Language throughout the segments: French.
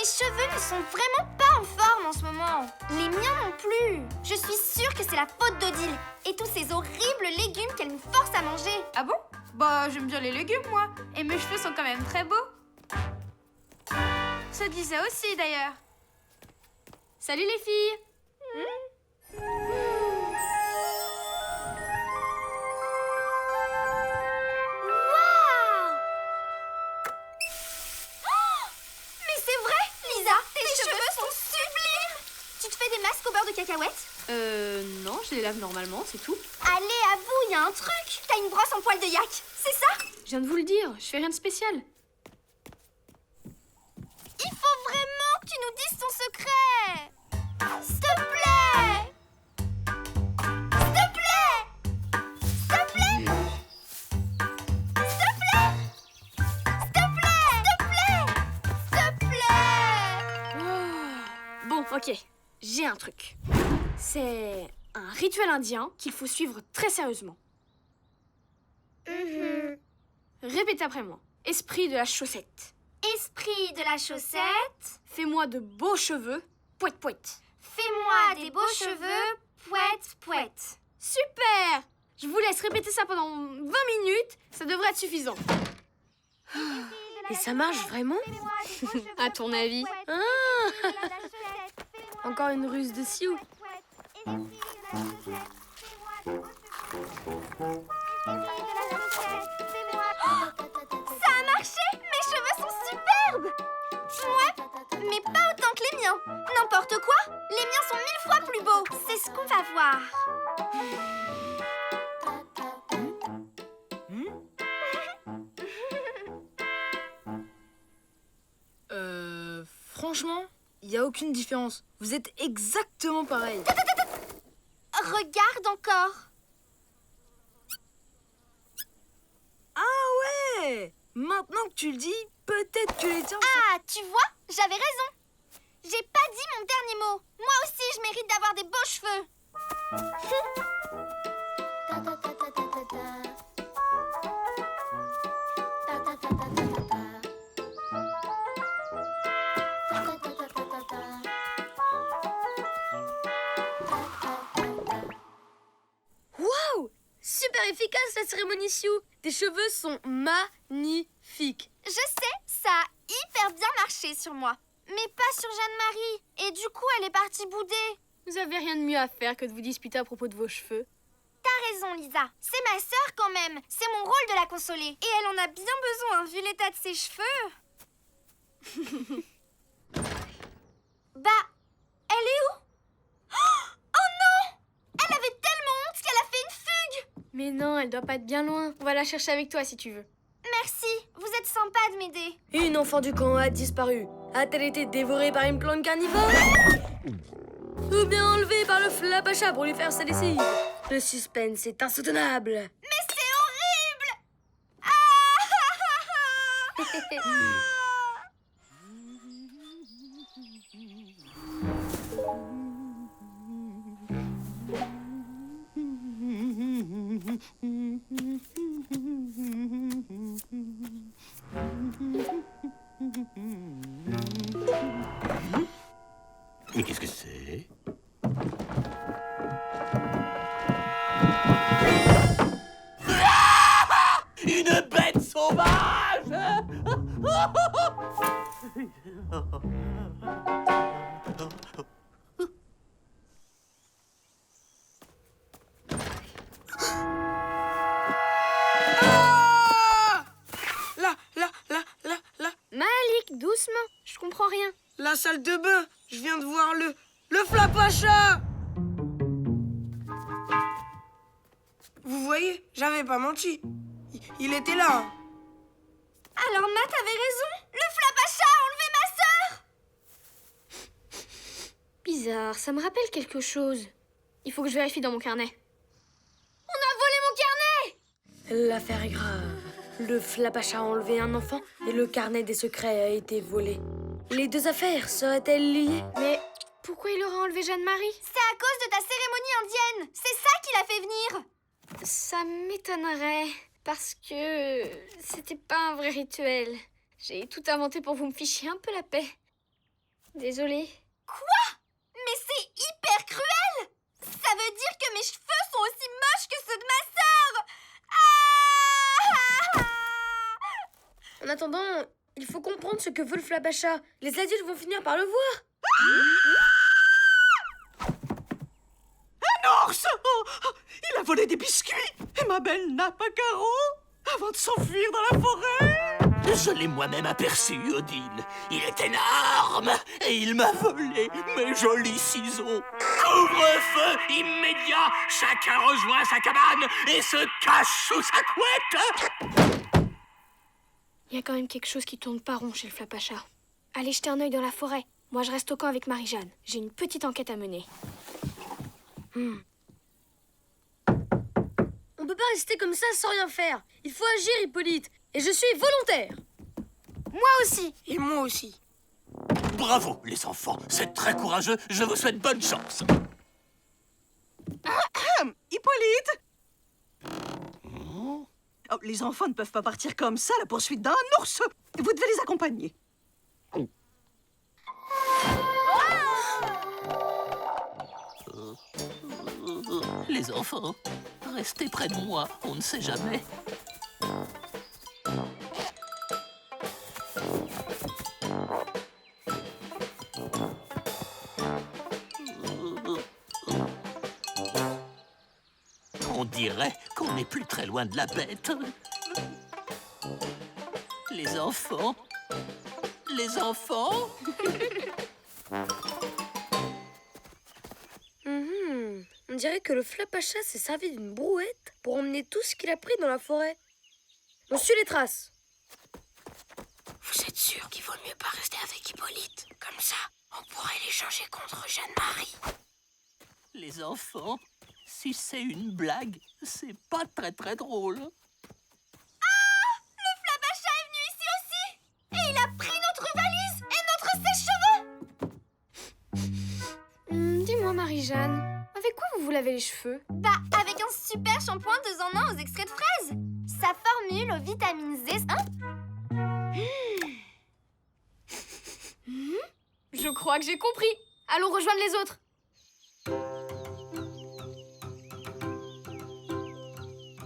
Mes cheveux ne sont vraiment pas en forme en ce moment. Les miens non plus. Je suis sûre que c'est la faute d'Odile et tous ces horribles légumes qu'elle nous force à manger. Ah bon? Bah, j'aime bien les légumes, moi. Et mes cheveux sont quand même très beaux. Ça disait aussi, d'ailleurs. Salut, les filles. Waouh! Oh! Mais c'est vrai, Lisa, tes cheveux sont sublimes! Tu te fais des masques au beurre de cacahuète? Non, je les lave normalement, c'est tout. Allez, avoue, il y a un truc! T'as une brosse en poil de yak, c'est ça? Je viens de vous le dire, je fais rien de spécial. Il faut vraiment que tu nous dises ton secret! S'il te plaît! S'il te plaît! S'il te plaît! S'il te plaît! S'il te plaît! S'il te plaît! Bon, ok, j'ai un truc. C'est un rituel indien qu'il faut suivre très sérieusement. Répétez après moi. Esprit de la chaussette. Esprit de la chaussette, Fais-moi de beaux cheveux. Pouette, pouette. fais-moi des beaux cheveux, pouette, pouette. Super! Je vous laisse répéter ça pendant 20 minutes. Ça devrait être suffisant. Et ça marche vraiment? À ton avis? Encore une ruse de Sioux. Ça a marché! Mes cheveux sont superbes! Ouais, mais pas autant que les miens. N'importe quoi, les miens sont 1000 fois plus beaux. C'est ce qu'on va voir. Franchement, il n'y a aucune différence. Vous êtes exactement pareil. Regarde encore. Ah ouais! Maintenant que tu le dis, peut-être que les tiens sont... Ah, tu vois, j'avais raison. J'ai pas dit mon dernier mot. Moi aussi, je mérite d'avoir des beaux cheveux. Waouh! Super efficace la cérémonie Sioux. Tes cheveux sont magnifiques. Je sais, ça a hyper bien marché sur moi. Mais pas sur Jeanne-Marie. Et du coup, elle est partie bouder. Vous avez rien de mieux à faire que de vous disputer à propos de vos cheveux. T'as raison, Lisa. C'est ma sœur quand même. C'est mon rôle de la consoler. Et elle en a bien besoin, vu l'état de ses cheveux. Bah, elle est où? Oh non! Elle avait tellement honte qu'elle a fait une fugue. Mais non, elle doit pas être bien loin. On va la chercher avec toi si tu veux. Merci, vous êtes sympa de m'aider. Une enfant du camp a disparu. A-t-elle été dévorée par une plante carnivore? Ou bien enlevée par le flapacha pour lui faire sa lessive? Le suspense est insoutenable. Mais c'est horrible! Mais qu'est-ce que c'est? Une bête sauvage! Malik, doucement. Je comprends rien. La salle de bain. Je viens de voir le flapacha. Vous voyez, j'avais pas menti. Il était là. Alors Matt avait raison. Le flapacha a enlevé ma sœur. Bizarre, ça me rappelle quelque chose. Il faut que je vérifie dans mon carnet. On a volé mon carnet! L'affaire est grave. Le flapacha a enlevé un enfant et le carnet des secrets a été volé. Les deux affaires seraient-elles liées? Mais pourquoi il aurait enlevé Jeanne-Marie? C'est à cause de ta cérémonie indienne. C'est ça qui l'a fait venir. Ça m'étonnerait, parce que c'était pas un vrai rituel. J'ai tout inventé pour que vous me fichiez un peu la paix. Désolée. Mais c'est hyper cruel! Ça veut dire que mes cheveux sont aussi moches que ceux de ma sœur! Ah! En attendant, il faut comprendre ce que veut le Flapacha. Les adultes vont finir par le voir. Un ours! Oh, il a volé des biscuits et ma belle nappe à carreaux avant de s'enfuir dans la forêt. Je l'ai moi-même aperçu, Odile. Il est énorme et il m'a volé mes jolis ciseaux. Couvre-feu immédiat. Chacun rejoint sa cabane et se cache sous sa couette. Il y a quand même quelque chose qui tourne pas rond chez le Flapacha. Allez jeter un œil dans la forêt. Moi, je reste au camp avec Marie-Jeanne. J'ai une petite enquête à mener. On peut pas rester comme ça sans rien faire. Il faut agir, Hippolyte. Et je suis volontaire. Moi aussi! Et moi aussi. Bravo, les enfants. C'est très courageux. Je vous souhaite bonne chance. Hippolyte! Oh, les enfants ne peuvent pas partir comme ça à la poursuite d'un ours. Vous devez les accompagner. Les enfants, restez près de moi. On ne sait jamais. On dirait qu'on n'est plus très loin de la bête. Les enfants? Les enfants? On dirait que le Flapacha s'est servi d'une brouette pour emmener tout ce qu'il a pris dans la forêt. On suit les traces. Vous êtes sûr qu'il vaut mieux pas rester avec Hippolyte? Comme ça, on pourrait l'échanger contre Jeanne-Marie. Les enfants, si c'est une blague, c'est pas très drôle. Le Flapacha est venu ici aussi! Et il a pris notre valise et notre sèche-cheveux! Dis-moi, Marie-Jeanne, avec quoi vous lavez les cheveux? Bah, avec un super shampoing 2 en 1 aux extraits de fraises. Sa formule aux vitamines Z, hein? Je crois que j'ai compris. Allons rejoindre les autres.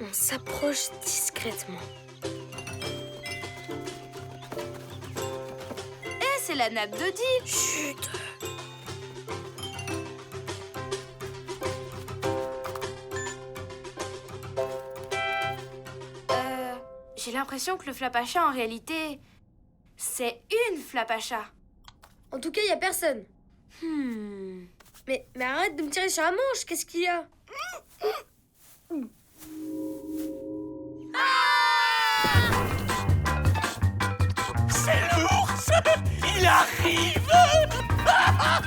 On s'approche discrètement. C'est la nappe d'Odile. Chut. J'ai l'impression que le Flapacha, en réalité, c'est une Flapacha. En tout cas, il y a personne. Mais arrête de me tirer sur la manche. Qu'est-ce qu'il y a? C'est l'ours! Il arrive! Maman!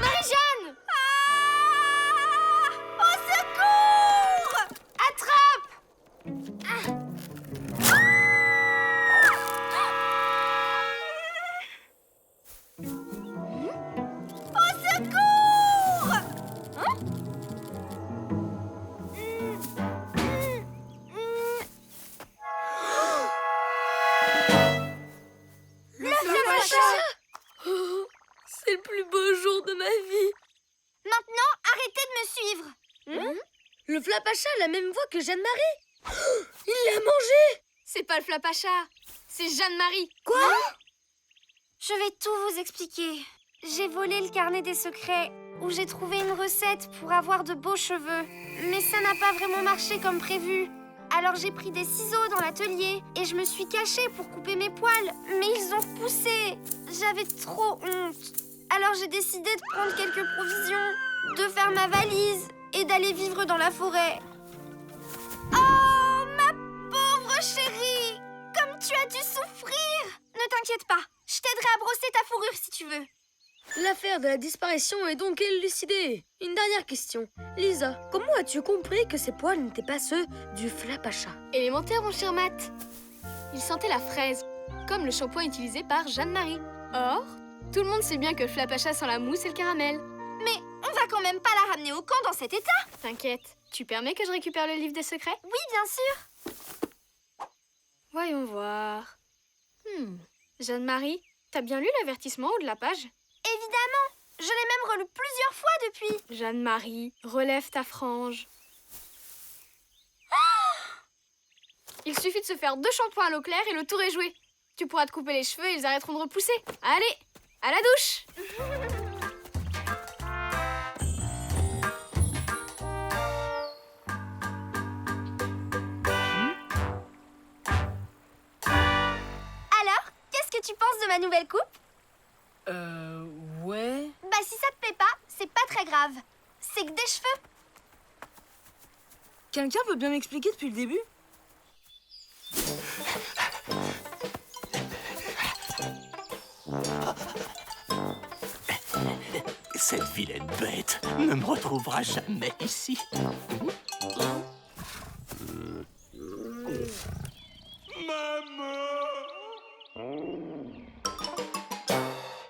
Marie-Jeanne! Au secours! Attrape! Au secours! Hein? Le Flapacha! Oh, c'est le plus beau jour de ma vie. Maintenant, arrêtez de me suivre. Le Flapacha a la même voix que Jeanne-Marie. Oh, il l'a mangé. C'est pas le Flapacha, c'est Jeanne-Marie. Quoi? Je vais tout vous expliquer. J'ai volé le carnet des secrets où j'ai trouvé une recette pour avoir de beaux cheveux. Mais ça n'a pas vraiment marché comme prévu. Alors j'ai pris des ciseaux dans l'atelier et je me suis cachée pour couper mes poils. Mais ils ont repoussé. J'avais trop honte. Alors j'ai décidé de prendre quelques provisions, de faire ma valise et d'aller vivre dans la forêt. Oh, ma pauvre chérie! Comme tu as dû souffrir! Ne t'inquiète pas, je t'aiderai à brosser ta fourrure si tu veux. L'affaire de la disparition est donc élucidée. Une dernière question. Lisa, comment as-tu compris que ces poils n'étaient pas ceux du Flapacha? Élémentaire, mon cher Matt. Il sentait la fraise, comme le shampoing utilisé par Jeanne-Marie. Or, Tout le monde sait bien que le flapacha sans la mousse et le caramel. Mais on va quand même pas la ramener au camp dans cet état. T'inquiète, tu permets que je récupère le livre des secrets? Oui, bien sûr. Voyons voir. Jeanne-Marie, t'as bien lu l'avertissement au de la page? Évidemment. Je l'ai même relu plusieurs fois depuis. Jeanne-Marie, relève ta frange. Il suffit de se faire 2 shampoings à l'eau claire et le tour est joué. Tu pourras te couper les cheveux et ils arrêteront de repousser. Allez, à la douche! Alors, qu'est-ce que tu penses de ma nouvelle coupe? Ouais. Bah si ça te plaît pas, c'est pas très grave. C'est que des cheveux. Quelqu'un peut bien m'expliquer depuis le début? Cette vilaine bête ne me retrouvera jamais ici.